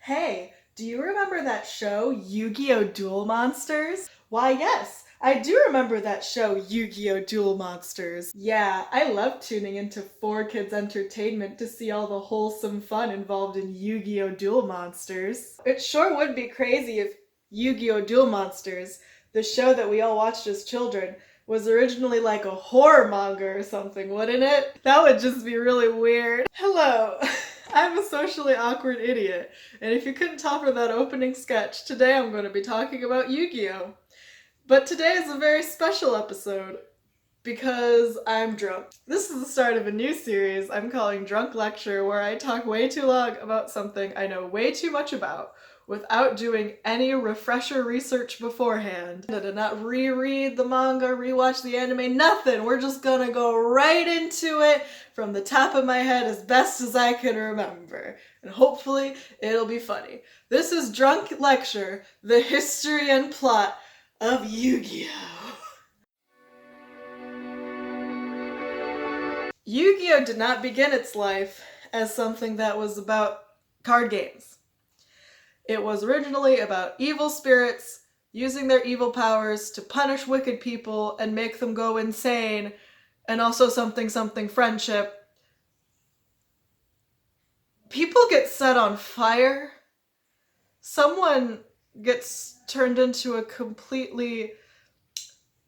Hey, do you remember that show, Yu-Gi-Oh! Duel Monsters? Why, yes, I do remember that show, Yu-Gi-Oh! Duel Monsters. Yeah, I love tuning into 4Kids Entertainment to see all the wholesome fun involved in Yu-Gi-Oh! Duel Monsters. It sure would be crazy if Yu-Gi-Oh! Duel Monsters, the show that we all watched as children, was originally like a horror manga or something, wouldn't it? That would just be really weird. Hello, I'm a socially awkward idiot, and if you couldn't tell from that opening sketch, today I'm going to be talking about Yu-Gi-Oh! But today is a very special episode because I'm drunk. This is the start of a new series I'm calling Drunk Lecture, where I talk way too long about something I know way too much about without doing any refresher research beforehand. I did not reread the manga, rewatch the anime, nothing. We're just gonna go right into it from the top of my head as best as I can remember. And hopefully it'll be funny. This is Drunk Lecture, the history and plot of Yu-Gi-Oh! Yu-Gi-Oh! Did not begin its life as something that was about card games. It was originally about evil spirits using their evil powers to punish wicked people and make them go insane, and also something friendship. People get set on fire. Someone gets turned into a completely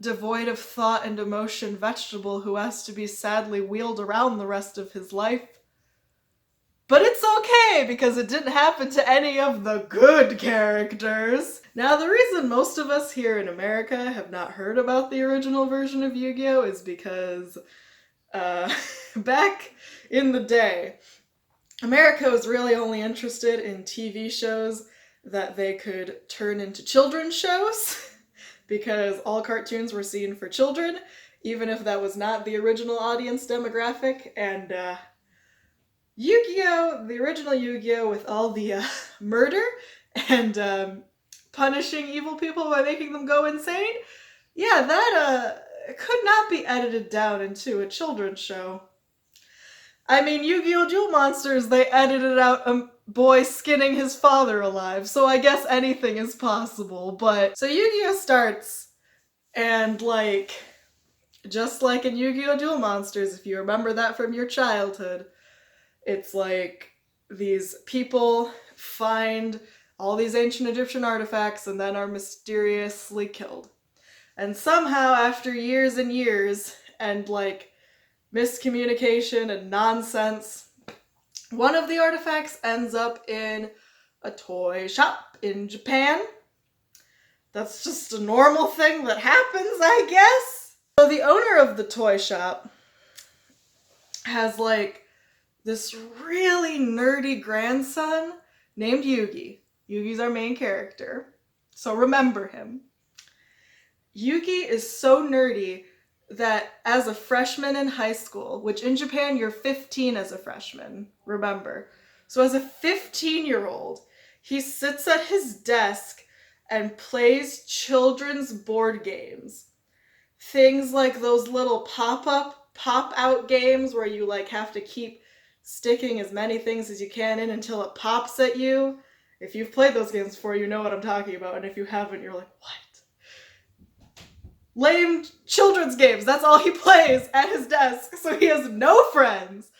devoid of thought and emotion vegetable who has to be sadly wheeled around the rest of his life. But it's okay, because it didn't happen to any of the good characters. Now, the reason most of us here in America have not heard about the original version of Yu-Gi-Oh! Is because, back in the day, America was really only interested in TV shows that they could turn into children's shows, because all cartoons were seen for children, even if that was not the original audience demographic, and, Yu-Gi-Oh! The original Yu-Gi-Oh! With all the murder and punishing evil people by making them go insane, yeah, that could not be edited down into a children's show. I mean, Yu-Gi-Oh! Duel Monsters, they edited out a boy skinning his father alive, so I guess anything is possible, but... So Yu-Gi-Oh! Starts, and just like in Yu-Gi-Oh! Duel Monsters, if you remember that from your childhood, it's like these people find all these ancient Egyptian artifacts and then are mysteriously killed. And somehow, after years and years, and miscommunication and nonsense, one of the artifacts ends up in a toy shop in Japan. That's just a normal thing that happens, I guess. So the owner of the toy shop has this really nerdy grandson named Yugi. Yugi's our main character, so remember him. Yugi is so nerdy that as a freshman in high school, which in Japan you're 15 as a freshman, remember. So as a 15-year-old, he sits at his desk and plays children's board games. Things like those little pop-out games where you have to keep sticking as many things as you can in until it pops at you. If you've played those games before, you know what I'm talking about, and if you haven't, you're like, what? Lame children's games, that's all he plays at his desk, so he has no friends.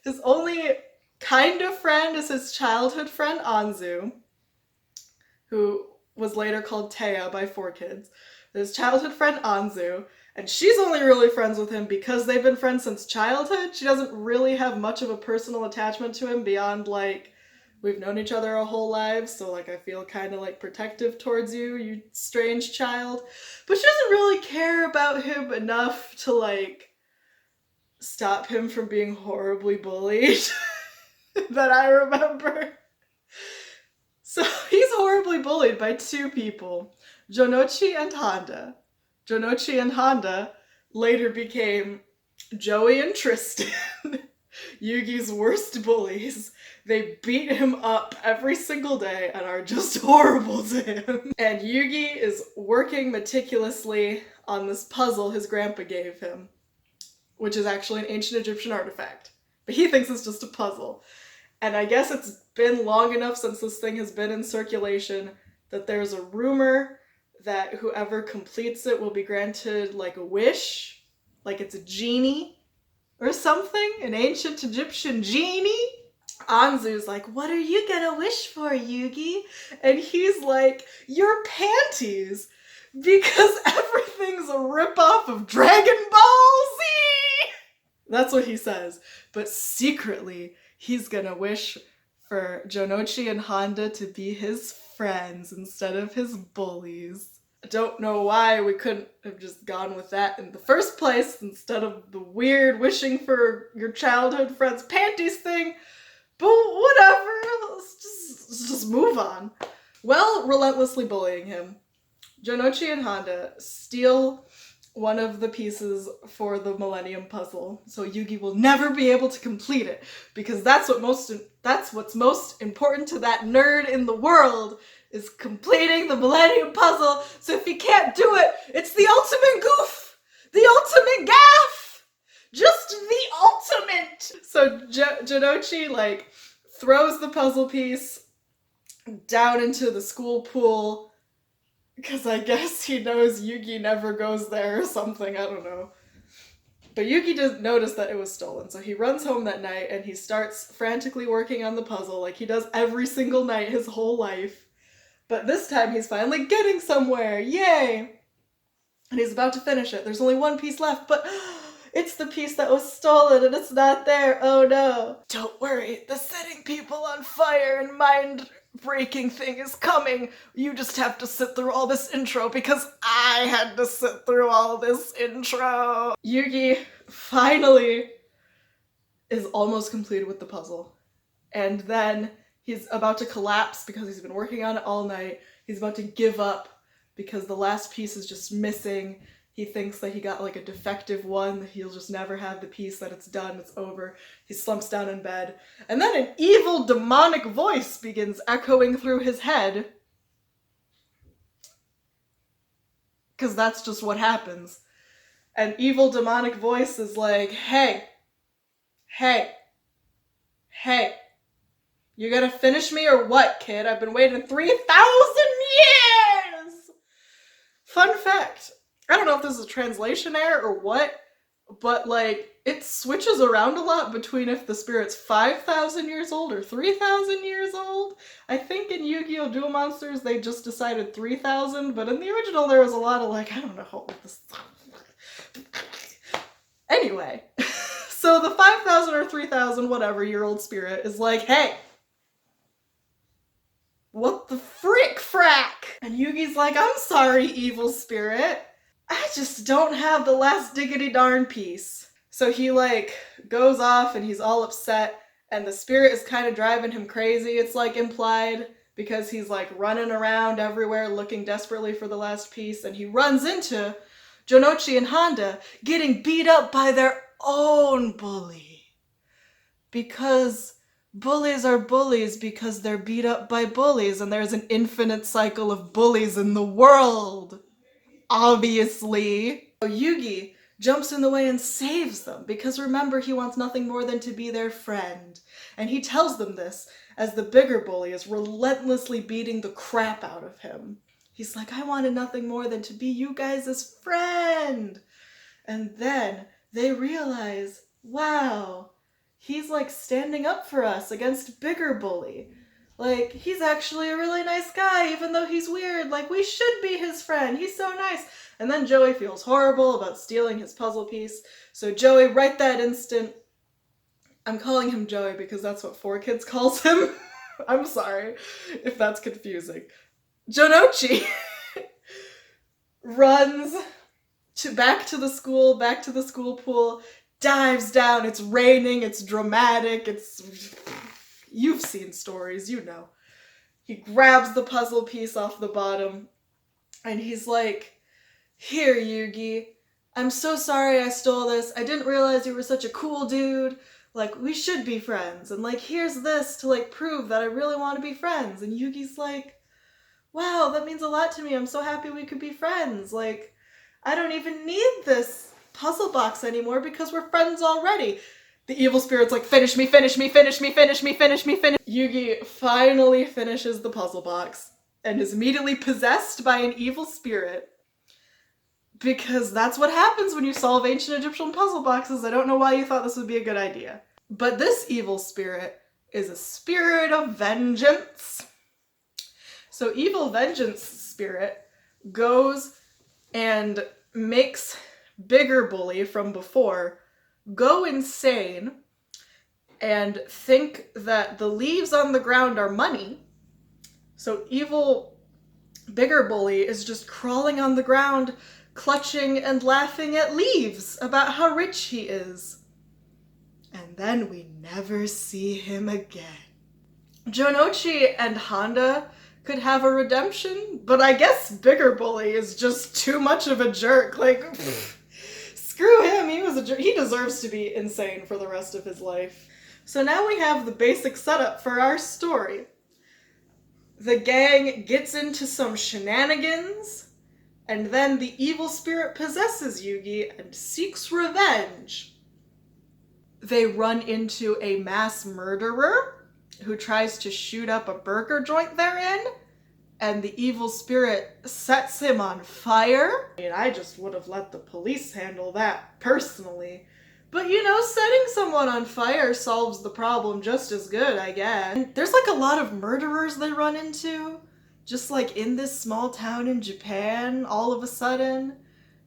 His only kind of friend is his childhood friend, Anzu, who was later called Taya by 4Kids. His childhood friend, Anzu, and she's only really friends with him because they've been friends since childhood. She doesn't really have much of a personal attachment to him beyond, we've known each other our whole lives, so, I feel kind of, protective towards you, you strange child. But she doesn't really care about him enough to, stop him from being horribly bullied that I remember. So he's horribly bullied by two people, Jonochi and Honda. Jonochi and Honda later became Joey and Tristan, Yugi's worst bullies. They beat him up every single day and are just horrible to him. And Yugi is working meticulously on this puzzle his grandpa gave him, which is actually an ancient Egyptian artifact. But he thinks it's just a puzzle. And I guess it's been long enough since this thing has been in circulation that there's a rumor that whoever completes it will be granted like a wish, like it's a genie or something, an ancient Egyptian genie. Anzu's like, what are you gonna wish for, Yugi? And he's like, your panties, because everything's a ripoff of Dragon Ball Z! That's what he says. But secretly, he's gonna wish for Jonochi and Honda to be his friends instead of his bullies. I don't know why we couldn't have just gone with that in the first place instead of the weird wishing for your childhood friend's panties thing. But whatever, let's just move on. While relentlessly bullying him, Jonochi and Honda steal one of the pieces for the Millennium Puzzle, so Yugi will never be able to complete it, because that's what's most important to that nerd in the world, is completing the Millennium Puzzle. So if he can't do it, it's the ultimate goof, the ultimate gaff, just the ultimate. So Jonochi like throws the puzzle piece down into the school pool, because I guess he knows Yugi never goes there or something, I don't know. But Yugi doesn't notice that it was stolen, so he runs home that night and he starts frantically working on the puzzle like he does every single night his whole life. But this time he's finally getting somewhere, yay! And he's about to finish it. There's only one piece left, but it's the piece that was stolen and it's not there, oh no. Don't worry, the setting people on fire and mind-breaking thing is coming. You just have to sit through all this intro because I had to sit through all this intro. Yugi finally is almost completed with the puzzle. And then he's about to collapse because he's been working on it all night. He's about to give up because the last piece is just missing. He thinks that he got like a defective one, that he'll just never have the piece, that it's done, it's over. He slumps down in bed. And then an evil demonic voice begins echoing through his head. Because that's just what happens. An evil demonic voice is like, hey, you gonna finish me or what, kid? I've been waiting 3,000 years! Fun fact. I don't know if this is a translation error or what, but like, it switches around a lot between if the spirit's 5,000 years old or 3,000 years old. I think in Yu-Gi-Oh! Duel Monsters they just decided 3,000, but in the original there was a lot of like, I don't know how old this is. Anyway, so the 5,000 or 3,000 whatever year old spirit is like, hey, what the frick frack? And Yugi's like, I'm sorry, evil spirit. I just don't have the last diggity darn piece. So he like goes off and he's all upset and the spirit is kind of driving him crazy, it's like implied, because he's like running around everywhere looking desperately for the last piece, and he runs into Jonochi and Honda getting beat up by their own bully. Because bullies are bullies because they're beat up by bullies, and there's an infinite cycle of bullies in the world. Obviously. So Yugi jumps in the way and saves them, because remember, he wants nothing more than to be their friend. And he tells them this as the bigger bully is relentlessly beating the crap out of him. He's like, I wanted nothing more than to be you guys' friend. And then they realize, wow, he's like standing up for us against bigger bully. Like, he's actually a really nice guy, even though he's weird. Like, we should be his friend. He's so nice. And then Joey feels horrible about stealing his puzzle piece. So Joey, right that instant, I'm calling him Joey because that's what 4Kids calls him. I'm sorry if that's confusing. Jonochi runs back to the school pool, dives down. It's raining, it's dramatic, you've seen stories, you know. He grabs the puzzle piece off the bottom and he's like, here, Yugi, I'm so sorry I stole this. I didn't realize you were such a cool dude. Like, we should be friends. And like, here's this to like prove that I really want to be friends. And Yugi's like, wow, that means a lot to me. I'm so happy we could be friends. Like, I don't even need this puzzle box anymore because we're friends already. The evil spirit's like, finish me, finish me, finish me, finish me, finish me, finish. Yugi finally finishes the puzzle box and is immediately possessed by an evil spirit. Because that's what happens when you solve ancient Egyptian puzzle boxes. I don't know why you thought this would be a good idea. But this evil spirit is a spirit of vengeance. So evil vengeance spirit goes and makes bigger bully from before go insane and think that the leaves on the ground are money. So evil bigger bully is just crawling on the ground, clutching and laughing at leaves about how rich he is. And then we never see him again. Jonochi and Honda could have a redemption, but I guess bigger bully is just too much of a jerk. Like, screw him, he was a jerk. He deserves to be insane for the rest of his life. So now we have the basic setup for our story. The gang gets into some shenanigans, and then the evil spirit possesses Yugi and seeks revenge. They run into a mass murderer who tries to shoot up a burger joint they're in, and the evil spirit sets him on fire. I mean, I just would have let the police handle that personally. But you know, setting someone on fire solves the problem just as good, I guess. And there's like a lot of murderers they run into, just like in this small town in Japan, all of a sudden,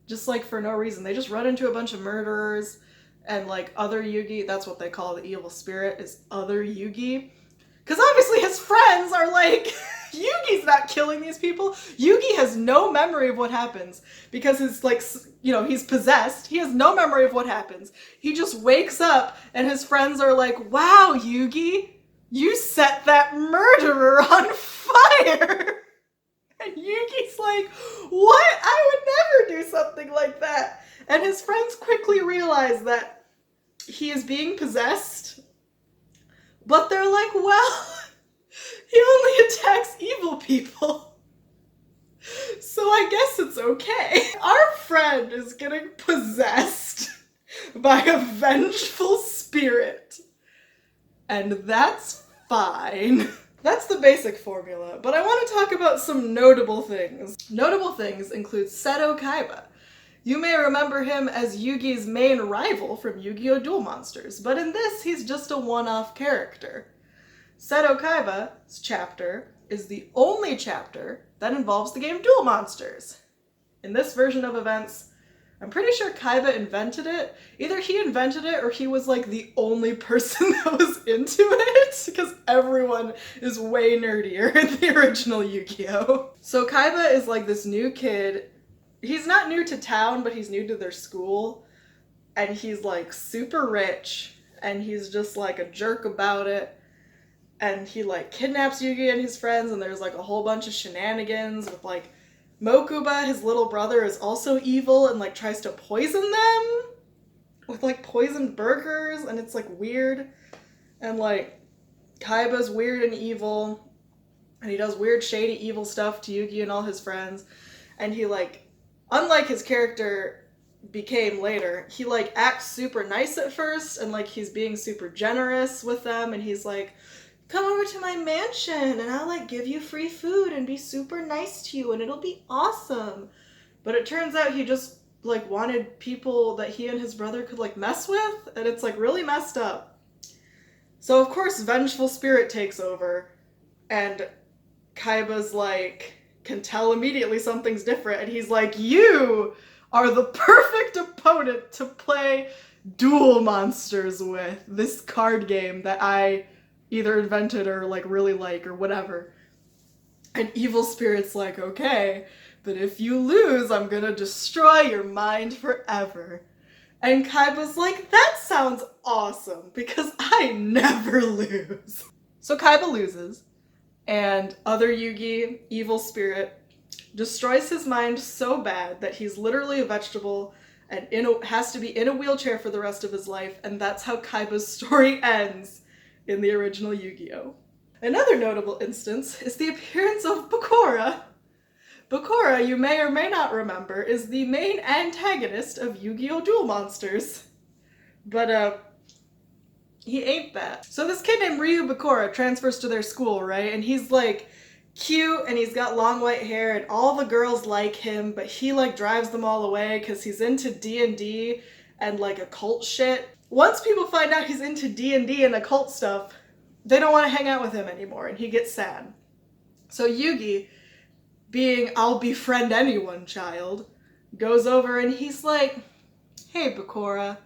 just like for no reason. They just run into a bunch of murderers, and like other Yugi, that's what they call the evil spirit, is other Yugi. Because obviously his friends are like, Yugi's not killing these people. Yugi has no memory of what happens because his, like, you know, he's possessed. He has no memory of what happens. He just wakes up and his friends are like, wow, Yugi, you set that murderer on fire. And Yugi's like, what? I would never do something like that. And his friends quickly realize that he is being possessed. But they're like, well, he only attacks evil people. So I guess it's okay. Our friend is getting possessed by a vengeful spirit. And that's fine. That's the basic formula, but I want to talk about some notable things. Notable things include Seto Kaiba. You may remember him as Yugi's main rival from Yu-Gi-Oh! Duel Monsters, but in this, he's just a one-off character. Seto Kaiba's chapter is the only chapter that involves the game Duel Monsters. In this version of events, I'm pretty sure Kaiba invented it. Either he invented it or he was like the only person that was into it, because everyone is way nerdier in the original Yu-Gi-Oh! So Kaiba is like this new kid. He's not new to town, but he's new to their school, and he's like super rich, and he's just like a jerk about it, and he like kidnaps Yugi and his friends, and there's like a whole bunch of shenanigans with like Mokuba, his little brother, is also evil and like tries to poison them with like poisoned burgers, and it's like weird, and like Kaiba's weird and evil, and he does weird shady evil stuff to Yugi and all his friends, and he like, unlike his character became later, he like acts super nice at first, and like he's being super generous with them, and he's like, come over to my mansion and I'll like give you free food and be super nice to you and it'll be awesome. But it turns out he just like wanted people that he and his brother could like mess with, and it's like really messed up. So of course vengeful spirit takes over, and Kaiba's like, can tell immediately something's different, and he's like, you are the perfect opponent to play Duel Monsters with, this card game that I either invented or like really like or whatever. And evil spirit's like, okay, but if you lose, I'm gonna destroy your mind forever. And Kaiba's like, that sounds awesome, because I never lose. So Kaiba loses, and other Yugi, evil spirit, destroys his mind so bad that he's literally a vegetable and has to be in a wheelchair for the rest of his life, and that's how Kaiba's story ends in the original Yu-Gi-Oh! Another notable instance is the appearance of Bakura. Bakura, you may or may not remember, is the main antagonist of Yu-Gi-Oh! Duel Monsters. But He ain't that. So this kid named Ryu Bakura transfers to their school, right? And he's like cute and he's got long white hair and all the girls like him, but he like drives them all away because he's into D&D and like occult shit. Once people find out he's into D&D and occult stuff, they don't want to hang out with him anymore and he gets sad. So Yugi, being I'll befriend anyone child, goes over and he's like, hey Bakura,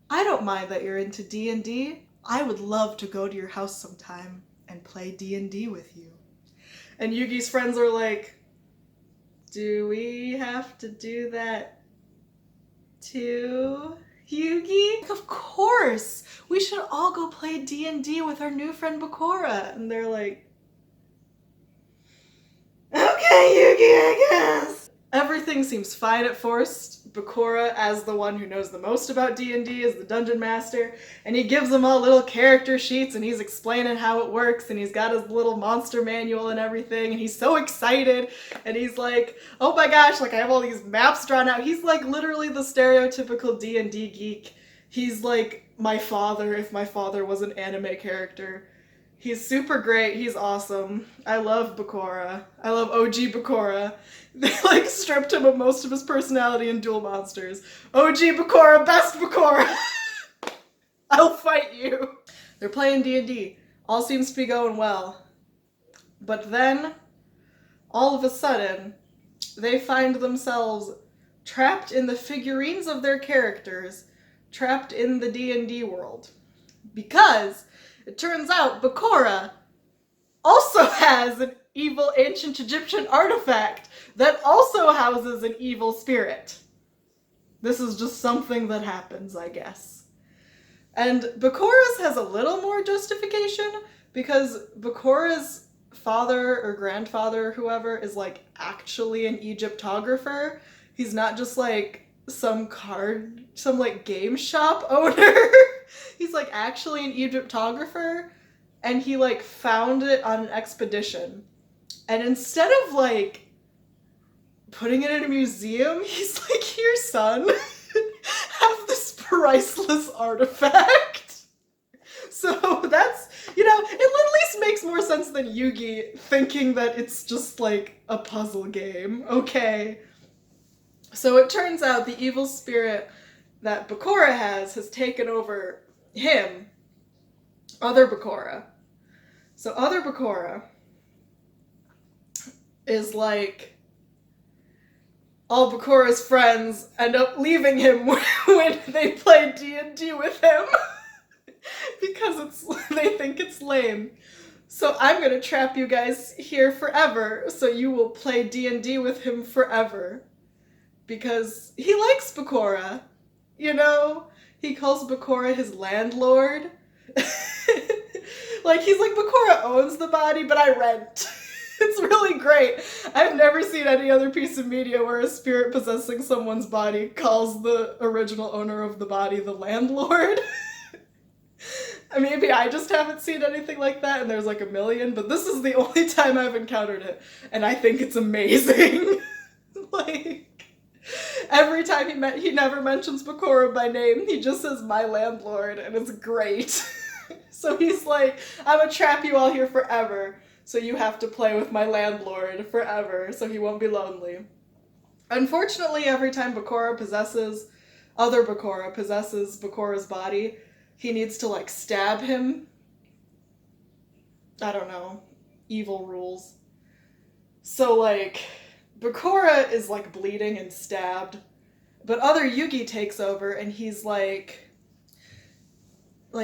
I don't mind that you're into D&D. I would love to go to your house sometime and play D&D with you. And Yugi's friends are like, do we have to do that too, Yugi? Of course! We should all go play D&D with our new friend Bakura. And they're like, okay, Yugi, I guess. Everything seems fine at first. Bakura, as the one who knows the most about D&D, is the dungeon master, and he gives them all little character sheets and he's explaining how it works and he's got his little monster manual and everything and he's so excited and he's like, oh my gosh, like I have all these maps drawn out. He's like literally the stereotypical D&D geek. He's like my father if my father was an anime character. He's super great. He's awesome. I love Bakura. I love OG Bakura. They like stripped him of most of his personality in Duel Monsters. OG Bakura, best Bakura. I'll fight you. They're playing D&D. All seems to be going well. But then, all of a sudden, they find themselves trapped in the figurines of their characters, trapped in the D&D world. Because it turns out Bakura also has an evil ancient Egyptian artifact that also houses an evil spirit. This is just something that happens, I guess. And Bakura's has a little more justification because Bakura's father or grandfather or whoever is like actually an Egyptographer. He's not just like some like game shop owner. He's like actually an Egyptographer and he like found it on an expedition. And instead of like putting it in a museum, he's like, here son, have this priceless artifact. So that's, you know, it at least makes more sense than Yugi thinking that it's just like a puzzle game. Okay. So it turns out the evil spirit that Bakura has taken over him, other Bakura. So other Bakura is like, all Bakura's friends end up leaving him when they play D&D with him because they think it's lame. So I'm gonna trap you guys here forever so you will play D&D with him forever. Because he likes Bakura, you know? He calls Bakura his landlord. Like, he's like, Bakura owns the body, but I rent. It's really great. I've never seen any other piece of media where a spirit possessing someone's body calls the original owner of the body the landlord. Maybe I just haven't seen anything like that and there's like a million, but this is the only time I've encountered it, and I think it's amazing. Like, every time he never mentions Bakura by name, he just says my landlord, and it's great. So he's like, I'm gonna trap you all here forever. So you have to play with my landlord forever, so he won't be lonely. Unfortunately, every time other Bakura possesses Bakura's body, he needs to, like, stab him. I don't know. Evil rules. So, like, Bakura is, like, bleeding and stabbed, but other Yugi takes over, and he's, like,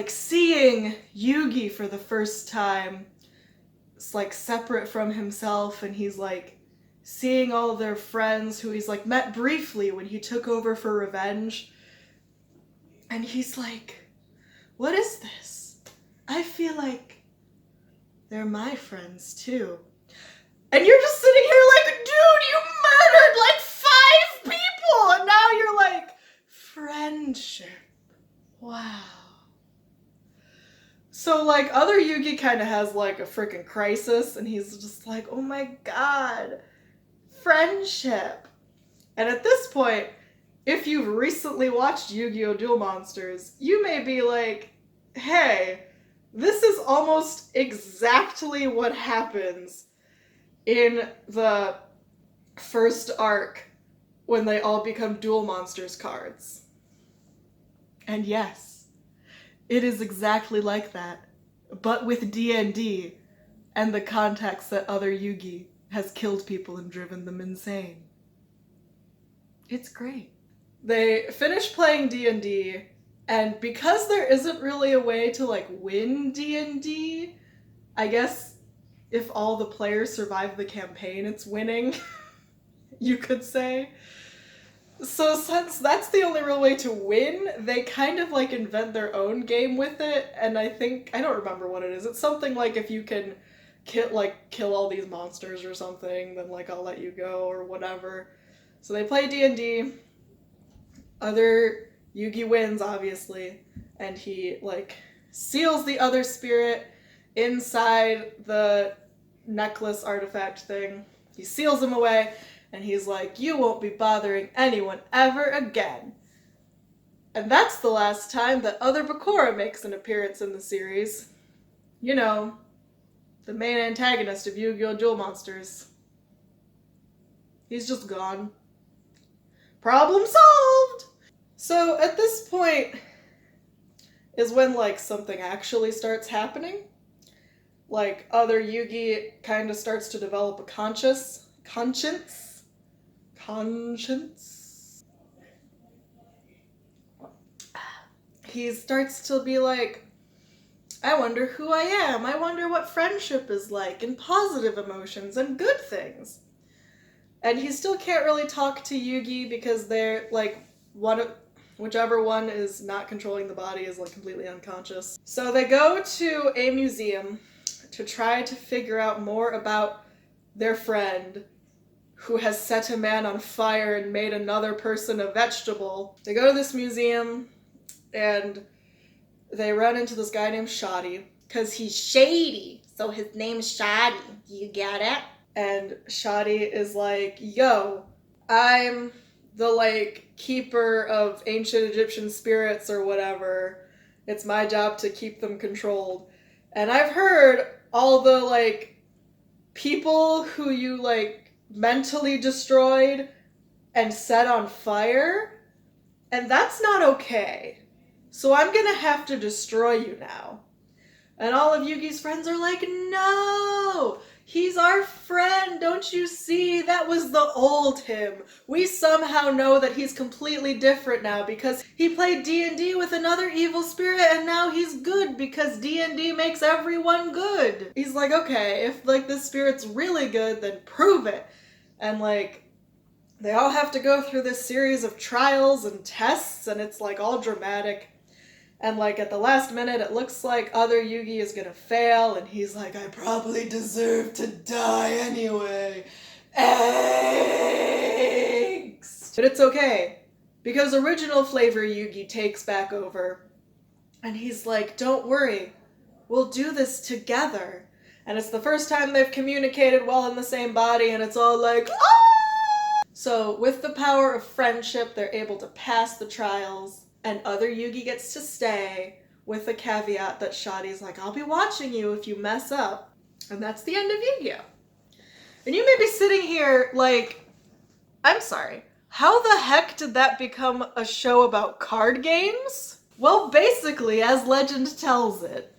seeing Yugi for the first time. It's like separate from himself, and he's like seeing all of their friends who he's like met briefly when he took over for revenge, and he's like, what is this? I feel like they're my friends too. And you're just sitting here like, dude, you murdered like 5 people and now you're like, friendship. Wow. So, like, other Yugi kind of has, like, a freaking crisis, and he's just like, oh my god, friendship. And at this point, if you've recently watched Yu-Gi-Oh! Duel Monsters, you may be like, hey, this is almost exactly what happens in the first arc when they all become Duel Monsters cards. And yes, it is exactly like that, but with D&D and the context that other Yugi has killed people and driven them insane. It's great. They finish playing D&D, and because there isn't really a way to like win D&D, I guess if all the players survive the campaign, it's winning, you could say. So since that's the only real way to win, they kind of like invent their own game with it, and I don't remember what it is. It's something like if you can kill all these monsters or something, then like I'll let you go or whatever. So they play D&D. Other Yugi wins, obviously, and he like seals the other spirit inside the necklace artifact thing. He seals him away, and he's like, you won't be bothering anyone ever again. And that's the last time that other Bakura makes an appearance in the series. You know, the main antagonist of Yu-Gi-Oh! Duel Monsters. He's just gone. Problem solved! So at this point is when like something actually starts happening. Like other Yugi kind of starts to develop a conscience. He starts to be like, I wonder who I am. I wonder what friendship is like, and positive emotions, and good things. And he still can't really talk to Yugi because they're like, whichever one is not controlling the body is like completely unconscious. So they go to a museum to try to figure out more about their friend who has set a man on fire and made another person a vegetable. They go to this museum and they run into this guy named Shoddy, because he's shady, so his name's Shoddy. You get it? And Shoddy is like, yo, I'm the like keeper of ancient Egyptian spirits or whatever. It's my job to keep them controlled. And I've heard all the like people who you like mentally destroyed and set on fire, and that's not okay. So I'm gonna have to destroy you now. And all of Yugi's friends are like, no, he's our friend, don't you see? That was the old him. We somehow know that he's completely different now because he played D&D with another evil spirit and now he's good because D&D makes everyone good. He's like, okay, if like this spirit's really good, then prove it. And like, they all have to go through this series of trials and tests, and it's like all dramatic. And like at the last minute, it looks like other Yugi is gonna fail, and he's like, I probably deserve to die anyway. Eggs! But it's okay, because original flavor Yugi takes back over. And he's like, don't worry, we'll do this together. And it's the first time they've communicated while in the same body, and it's all like, ah! So with the power of friendship, they're able to pass the trials, and other Yugi gets to stay, with the caveat that Shoddy's like, I'll be watching you if you mess up. And that's the end of Yu-Gi-Oh! And you may be sitting here like, I'm sorry, how the heck did that become a show about card games? Well, basically, as legend tells it,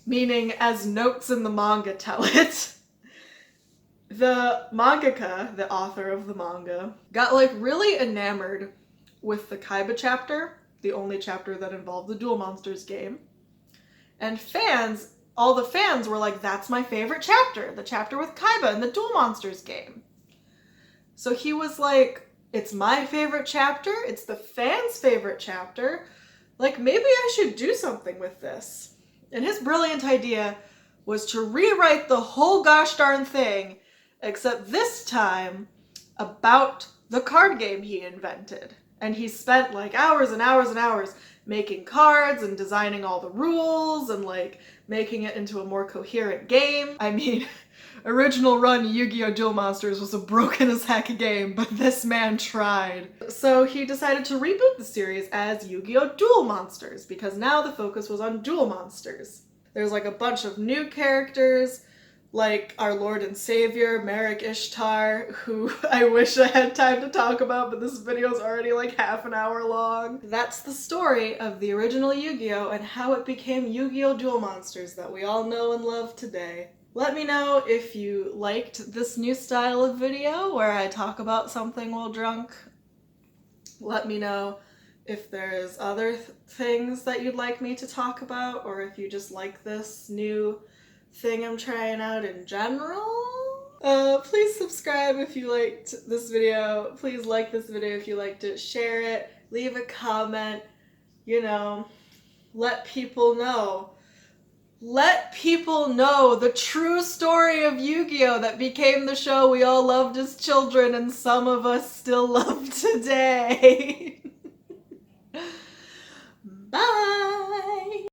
meaning as notes in the manga tell it, the mangaka, the author of the manga, got like really enamored with the Kaiba chapter, the only chapter that involved the Duel Monsters game. And all the fans were like, that's my favorite chapter, the chapter with Kaiba in the Duel Monsters game. So he was like, it's my favorite chapter, it's the fans' favorite chapter, like maybe I should do something with this. And his brilliant idea was to rewrite the whole gosh darn thing, except this time about the card game he invented. And he spent like hours and hours and hours making cards and designing all the rules and like making it into a more coherent game. I mean, original run Yu-Gi-Oh! Duel Monsters was a broken as heck game, but this man tried. So he decided to reboot the series as Yu-Gi-Oh! Duel Monsters, because now the focus was on duel monsters. There's like a bunch of new characters, like our Lord and Savior, Merrick Ishtar, who I wish I had time to talk about, but this video is already like half an hour long. That's the story of the original Yu-Gi-Oh! And how it became Yu-Gi-Oh! Duel Monsters that we all know and love today. Let me know if you liked this new style of video where I talk about something while drunk. Let me know if there's other things that you'd like me to talk about, or if you just like this new thing I'm trying out in general. Please subscribe if you liked this video. Please like this video if you liked it. Share it. Leave a comment. You know, let people know. Let people know the true story of Yu-Gi-Oh! That became the show we all loved as children and some of us still love today. Bye!